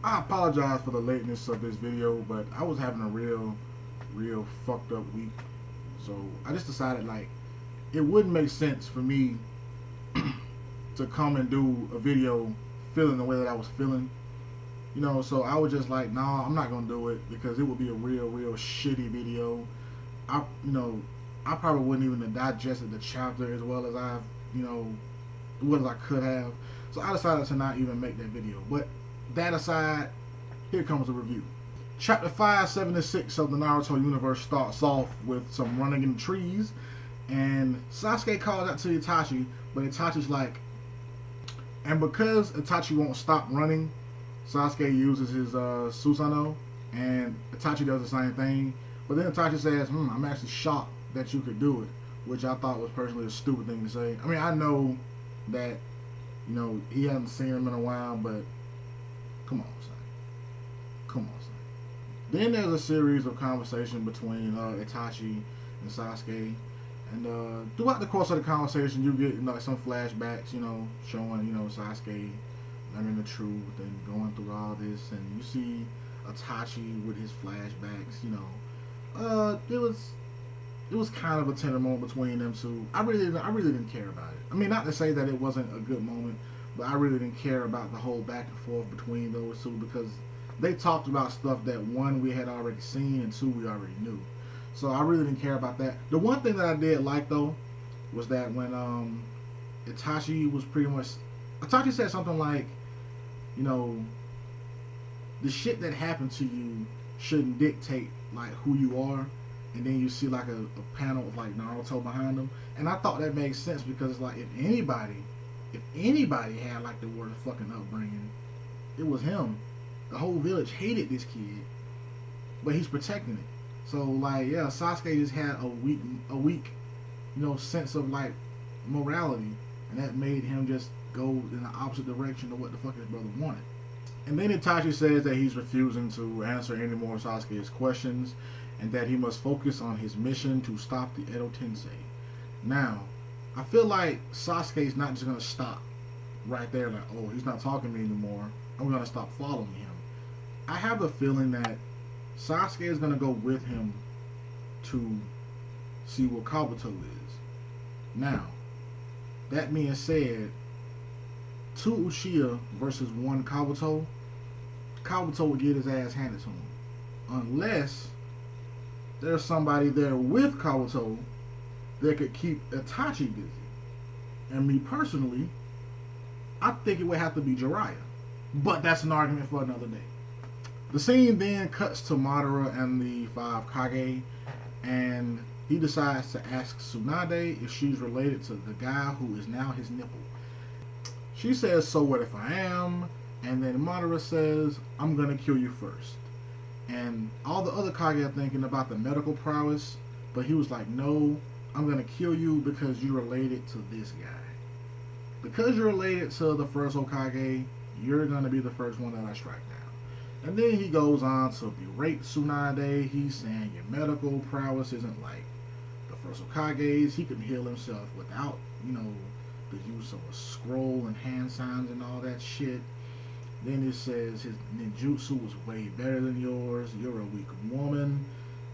I apologize for the lateness of this video, but I was having a real fucked up week. So I just decided like it wouldn't make sense for me to come and do a video feeling the way that I was feeling. So I was just like, nah, I'm not gonna do it because it would be a real shitty video. I you know, I probably wouldn't even have digested the chapter as well as you know, as well as I could have. So I decided to not even make that video. But that aside, here comes a review. Chapter 576 of the Naruto universe starts off with some running in the trees, and Sasuke calls out to Itachi, but Itachi's like, and because Itachi won't stop running, Sasuke uses his Susanoo, and Itachi does the same thing. But then Itachi says, I'm actually shocked that you could do it, which I thought was personally a stupid thing to say. I mean, I know that, he hasn't seen him in a while, but come on, son. Come on, son. Then there's a series of conversation between Itachi and Sasuke. And throughout the course of the conversation, you get some flashbacks, showing Sasuke learning the truth and going through all this, and you see Itachi with his flashbacks. It was kind of a tender moment between them two. I really didn't care about it. I mean, not to say that it wasn't a good moment, but I really didn't care about the whole back and forth between those two because they talked about stuff that one we had already seen and two we already knew. So I really didn't care about that. The one thing that I did like though was that when Itachi was pretty much Itachi said something like, the shit that happened to you shouldn't dictate like who you are. And then you see like a panel of like Naruto behind them, and I thought that made sense because it's like if anybody had like the worst fucking upbringing, it was him. The whole village hated this kid, but he's protecting it. So like, yeah, Sasuke just had a weak, sense of like morality, and that made him just go in the opposite direction of what the fuck his brother wanted. And then Itachi says that he's refusing to answer any more of Sasuke's questions, and that he must focus on his mission to stop the Edo Tensei. Now, I feel like Sasuke's not just gonna stop right there, like, oh, he's not talking to me anymore, I'm gonna stop following him. I have a feeling that Sasuke is gonna go with him to see what Kabuto is. Now, that being said, two Uchiha versus one Kabuto would get his ass handed to him. Unless there's somebody there with Kabuto that could keep Itachi busy. And me personally, I think it would have to be Jiraiya. But that's an argument for another day. The scene then cuts to Madara and the five Kage, and he decides to ask Tsunade if she's related to the guy who is now his nipple. She says, so what if I am? And then Madara says, I'm gonna kill you first. And all the other Kage are thinking about the medical prowess, but he was like, no, I'm gonna kill you because you're related to this guy. Because you're related to the first Hokage, you're gonna be the first one that I strike down. And then he goes on to berate Tsunade. He's saying your medical prowess isn't like the first Hokage's. He can heal himself without, the use of a scroll and hand signs and all that shit. Then it says his ninjutsu was way better than yours. You're a weak woman,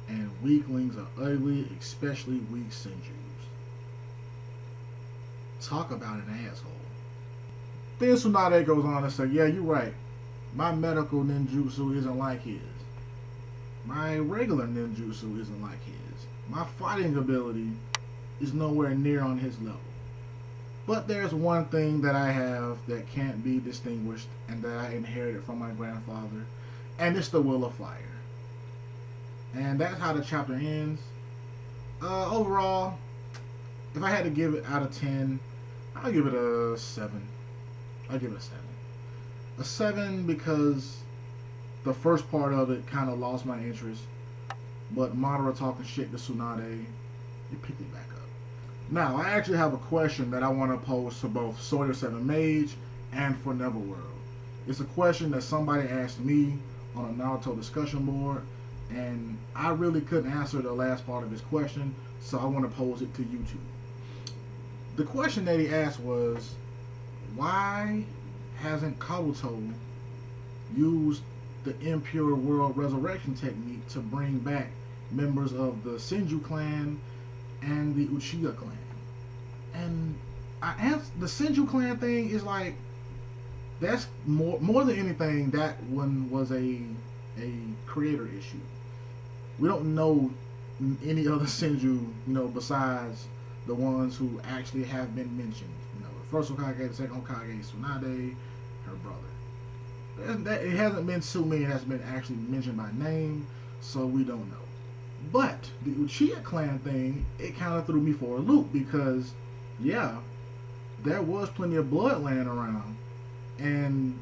and weaklings are ugly, especially weak senjus. Talk about an asshole. Then Tsunade goes on to say, yeah, you're right. My medical ninjutsu isn't like his. My regular ninjutsu isn't like his. My fighting ability is nowhere near on his level. But there's one thing that I have that can't be distinguished and that I inherited from my grandfather, and it's the will of fire. And that's how the chapter ends. Overall, if I had to give it out of 10, I'll give it a 7. I'll give it a 7. A 7 because the first part of it kind of lost my interest, but Madara talking shit to Tsunade, it picked it back up. Now, I actually have a question that I want to pose to both Sawyer 7 Mage and for Neverworld. It's a question that somebody asked me on a Naruto discussion board, and I really couldn't answer the last part of his question, so I want to pose it to you two. The question that he asked was, why hasn't Kabuto used the impure world resurrection technique to bring back members of the Senju clan and the Uchiha clan. And I answered, the Senju clan thing is like, that's more than anything, that one was a creator issue. We don't know any other Senju, besides the ones who actually have been mentioned. The first Hokage, the second Hokage, Tsunade, her brother. It hasn't been too many that's been actually mentioned by name, so we don't know. But the Uchiha clan thing, it kind of threw me for a loop because, yeah, there was plenty of blood laying around, and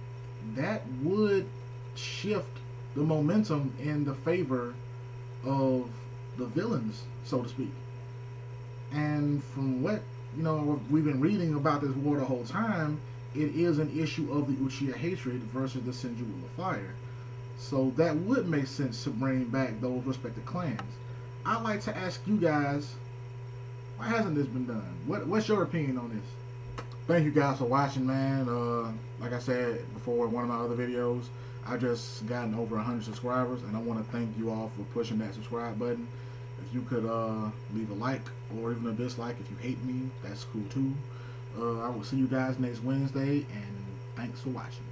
that would shift the momentum in the favor of the villains, so to speak. And from what we've been reading about this war the whole time, it is an issue of the Uchiha hatred versus the Senju of the Fire. So that would make sense to bring back those respective clans. I'd like to ask you guys, why hasn't this been done? What's your opinion on this? Thank you guys for watching, man. Like I said before in one of my other videos, I just gotten over 100 subscribers, and I want to thank you all for pushing that subscribe button. If you could leave a like or even a dislike if you hate me, that's cool too. I will see you guys next Wednesday, and thanks for watching.